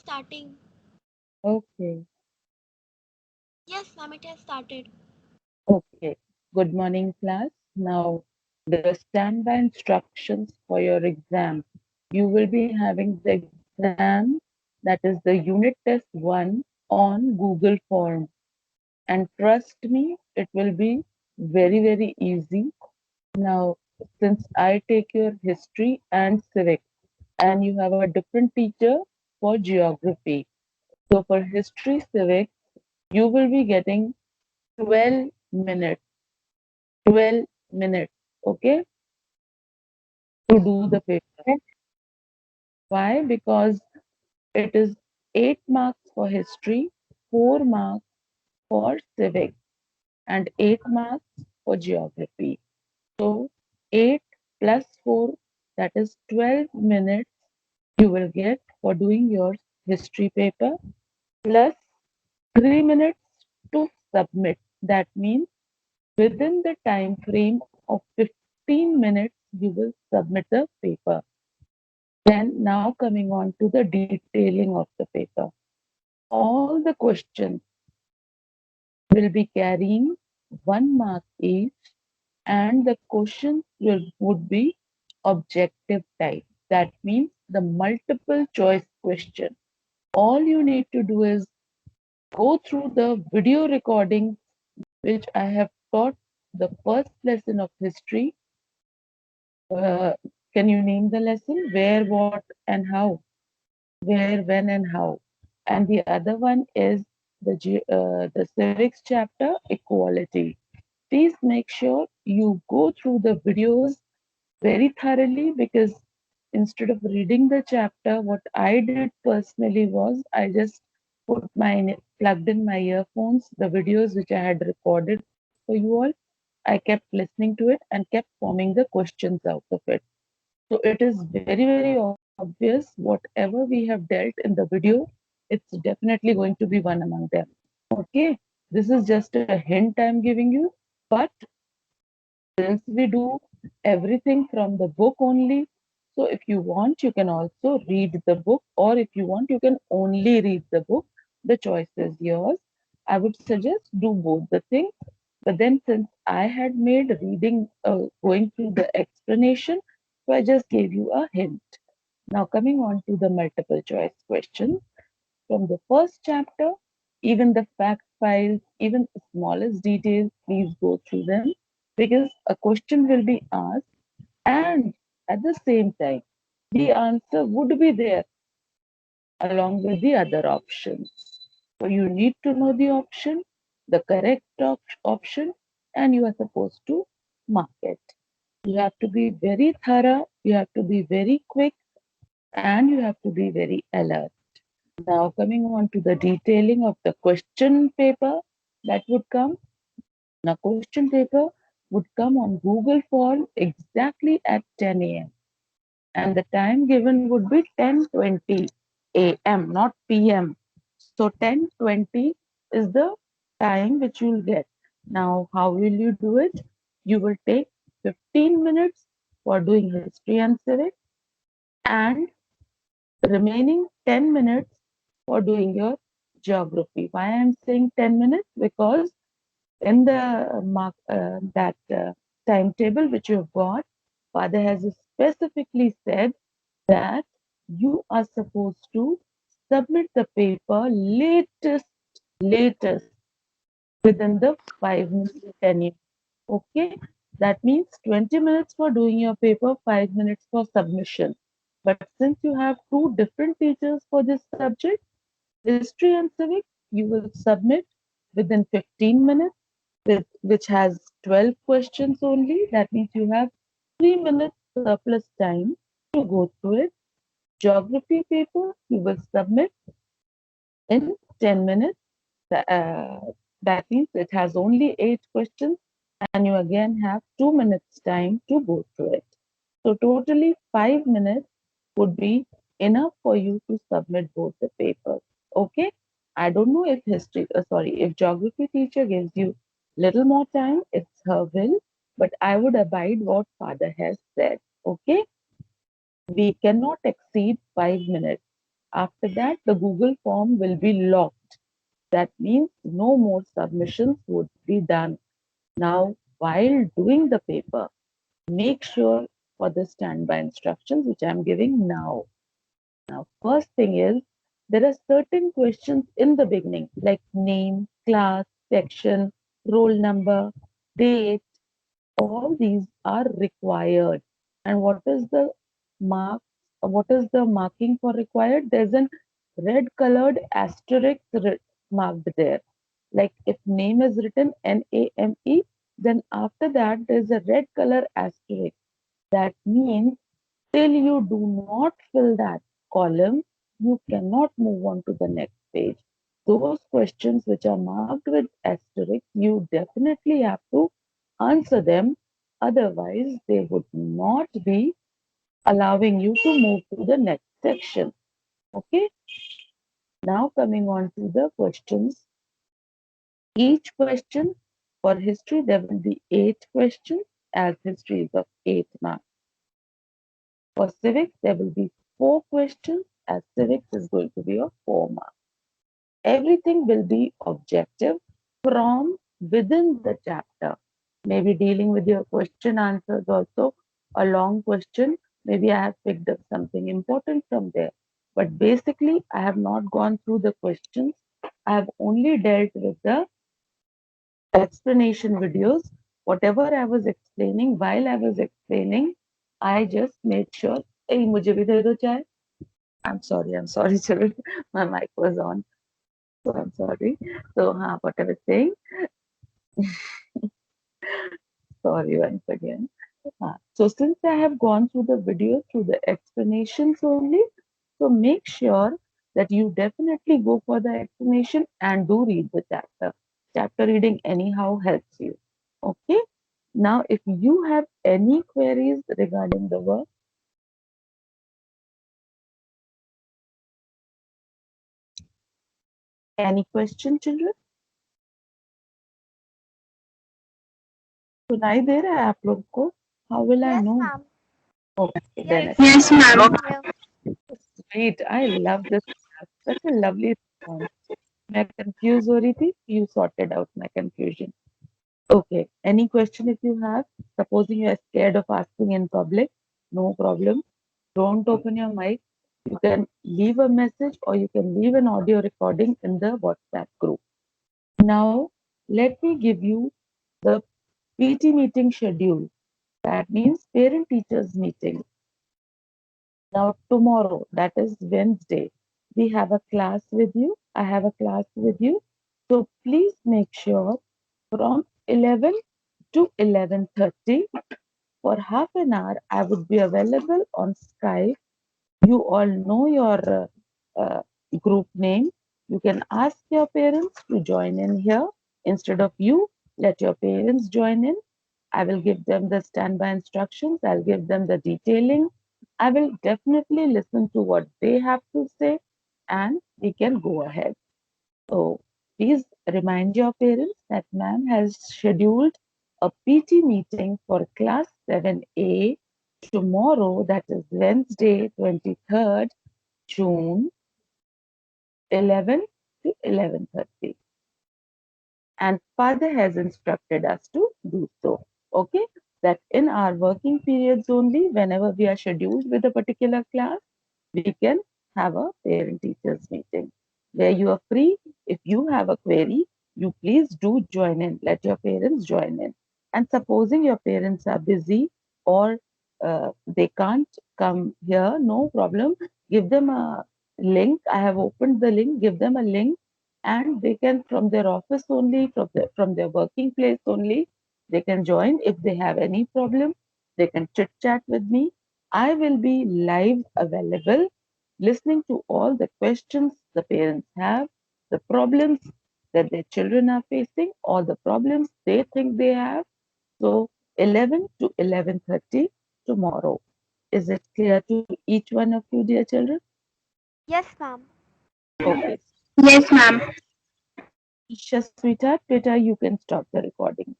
starting. Okay, Yes, ma'am, it has started. okay. Good morning, class. Now, the standby instructions for your exam. You will be having the exam, that is the unit test 1 on Google Form. And trust me, it will be very, very easy. Now, since I take your history and civics, and you have a different teacher for geography. So, for history, civics, you will be getting 12 minutes, 12 minutes, okay, to do the paper. Why? Because it is 8 marks for history, 4 marks for civics, and 8 marks for geography. So 8 plus 4, that is 12 minutes you will get for doing your history paper, plus 3 minutes to submit. That means within the time frame of 15 minutes, you will submit the paper. Then now coming on to the detailing of the paper. All the questions will be carrying 1 mark each, and the questions would be objective type. That means the multiple choice question. All you need to do is go through the video recording which I have taught the first lesson of history. Uh, can you name the lesson? Where, what, and how? Where, when, and how. And the other one is the civics chapter, equality. Please make sure you go through the videos very thoroughly, because instead of reading the chapter, what I did personally was I just plugged in my earphones, the videos which I had recorded for you all. I kept listening to it and kept forming the questions out of it. So it is very, very obvious whatever we have dealt in the video, it's definitely going to be one among them. Okay, this is just a hint I'm giving you, but since we do everything from the book only, so if you want, you can also read the book, or if you want, you can only read the book. The choice is yours. I would suggest do both the things. But then, since I had made reading going through the explanation, so I just gave you a hint. Now, coming on to the multiple choice questions. From the first chapter, even the fact files, even the smallest details, please go through them, because a question will be asked, and at the same time, the answer would be there along with the other options. So you need to know the option, the correct option, and you are supposed to mark it. You have to be very thorough, you have to be very quick, and you have to be very alert. Now, coming on to the detailing of the question paper that would come. Now, question paper would come on Google Form exactly at 10 a.m. And the time given would be 10:20 a.m., not p.m. So 10:20 is the time which you will get. Now, how will you do it? You will take 15 minutes for doing history and civics, and remaining 10 minutes for doing your geography. Why I'm saying 10 minutes? Because in the that timetable which you have got, Father has specifically said that you are supposed to submit the paper latest within the 5 minutes tenure. Okay, that means 20 minutes for doing your paper, 5 minutes for submission. But since you have two different teachers for this subject, history and civics, you will submit within 15 minutes, which has 12 questions only. That means you have 3 minutes surplus time to go through it. Geography paper, you will submit in 10 minutes. That means it has only 8 questions, and you again have 2 minutes time to go through it. So totally 5 minutes would be enough for you to submit both the papers. Okay. I don't know if if geography teacher gives you little more time, it's her will, but I would abide what father has said. Okay. We cannot exceed 5 minutes. After that, the Google form will be locked. That means no more submissions would be done. Now, while doing the paper, make sure for the standby instructions which I am giving now. Now, first thing is there are certain questions in the beginning like name, class, section, roll number, date. All these are required. And what is the mark? What is the marking for required? There's an red colored asterisk marked there. Like if name is written NAME, then after that there's a red color asterisk. That means till you do not fill that column, you cannot move on to the next page. Those questions which are marked with asterisk, you definitely have to answer them. Otherwise, they would not be allowing you to move to the next section. Okay. Now coming on to the questions. Each question for history, there will be 8 questions as history is of 8 marks. For civics, there will be 4 questions as civics is going to be of 4 marks. Everything will be objective from within the chapter. Maybe dealing with your question answers also, a long question. Maybe I have picked up something important from there. But basically, I have not gone through the questions. I have only dealt with the explanation videos. Whatever I was explaining, while I was explaining, I just made sure, hey, मुझे भी दे दो चाय. I'm sorry, children. My mic was on, so I'm sorry. So, what I was saying, sorry once again. So, since I have gone through the video, through the explanations only, so make sure that you definitely go for the explanation and do read the chapter. Chapter reading anyhow helps you. Okay. Now, if you have any queries regarding the work, any question, children? सुनाई दे रहा है आप लोग को? How will I Yes, know? ma'am. Okay, Yeah, then it's it's Yes, clear ma'am. from here. sweet. I love this class. Such a lovely response. मैं confused हो रही थी. You sorted out my confusion. Okay. Any question if you have? Supposing you are scared of asking in public, no problem. Don't open your mic. You can leave a message or you can leave an audio recording in the WhatsApp group. Now, let me give you the PT meeting schedule. That means parent teachers meeting. Now, tomorrow, that is Wednesday, we have a class with you. I have a class with you. So please make sure from 11 to 11:30 for half an hour, I would be available on Skype. You all know your uh, group name. You can ask your parents to join in here. Instead of you, let your parents join in. I will give them the standby instructions. I'll give them the detailing. I will definitely listen to what they have to say and we can go ahead. So please remind your parents that ma'am has scheduled a PT meeting for class 7A tomorrow, that is Wednesday, 23rd June, 11 to 11:30. And father has instructed us to do so. Okay, that in our working periods only, whenever we are scheduled with a particular class, we can have a parent teachers meeting where you are free. If you have a query, you please do join in. Let your parents join in. And supposing your parents are busy or they can't come here, no problem. Give them a link. I have opened the link. Give them a link, and they can from their office only, from their working place only. They can join if they have any problem. They can chit chat with me. I will be live available listening to all the questions the parents have, the problems that their children are facing, or the problems they think they have. So 11 to 11:30 tomorrow. Is it clear to each one of you, dear children? Yes, ma'am. Okay. Yes, ma'am. Isha, sweetheart, Peter, you can stop the recording.